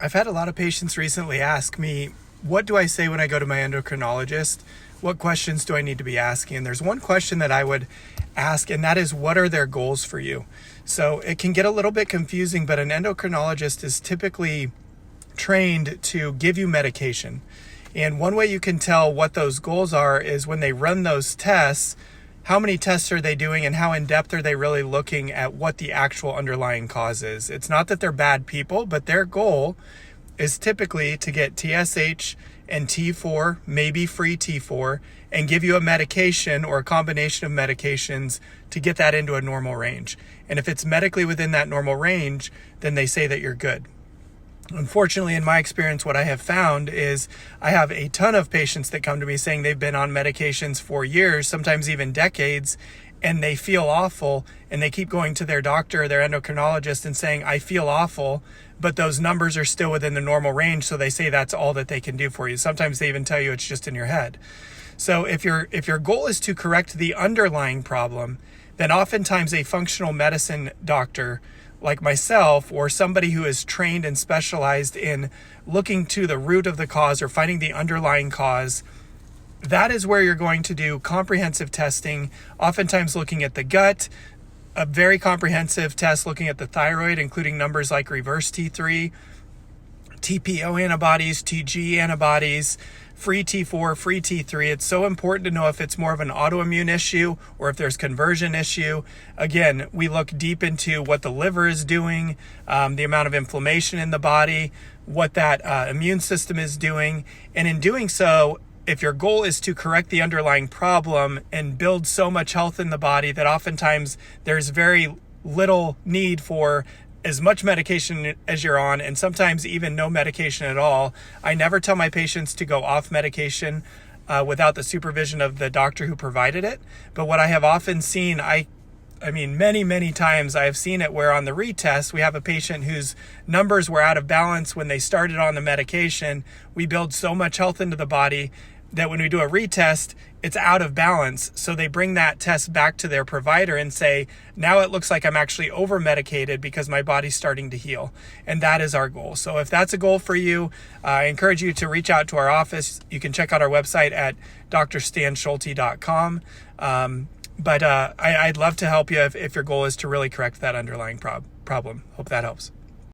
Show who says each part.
Speaker 1: I've had a lot of patients recently ask me, what do I say when I go to my endocrinologist? What questions do I need to be asking? And there's one question that I would ask, and that is, what are their goals for you? So it can get a little bit confusing, but an endocrinologist is typically trained to give you medication. And one way you can tell what those goals are is when they run those tests, how many tests are they doing and how in depth are they really looking at what the actual underlying cause is. It's not that they're bad people, but their goal is typically to get TSH and T4, maybe free T4, and give you a medication or a combination of medications to get that into a normal range. And if it's medically within that normal range, then they say that you're good. Unfortunately, in my experience, what I have found is I have a ton of patients that come to me saying they've been on medications for years, sometimes even decades, and they feel awful, and they keep going to their doctor, their endocrinologist, and saying, I feel awful, but those numbers are still within the normal range, so they say that's all that they can do for you. Sometimes they even tell you it's just in your head. So if your goal is to correct the underlying problem, then oftentimes a functional medicine doctor like myself, or somebody who is trained and specialized in looking to the root of the cause or finding the underlying cause, that is where you're going to do comprehensive testing, oftentimes looking at the gut, a very comprehensive test looking at the thyroid, including numbers like reverse T3, TPO antibodies, TG antibodies, free T4, free T3. It's so important to know if it's more of an autoimmune issue or if there's conversion issue. Again, we look deep into what the liver is doing, the amount of inflammation in the body, what that immune system is doing. And in doing so, if your goal is to correct the underlying problem and build so much health in the body that oftentimes there's very little need for as much medication as you're on, and sometimes even no medication at all. I never tell my patients to go off medication without the supervision of the doctor who provided it. But what I have often seen, I mean, many times I have seen it where on the retest, we have a patient whose numbers were out of balance when they started on the medication. We build so much health into the body that when we do a retest, it's out of balance. So they bring that test back to their provider and say, now it looks like I'm actually over medicated because my body's starting to heal. And that is our goal. So if that's a goal for you, I encourage you to reach out to our office. You can check out our website at drstanschulte.com. But I'd love to help you if your goal is to really correct that underlying problem. Hope that helps.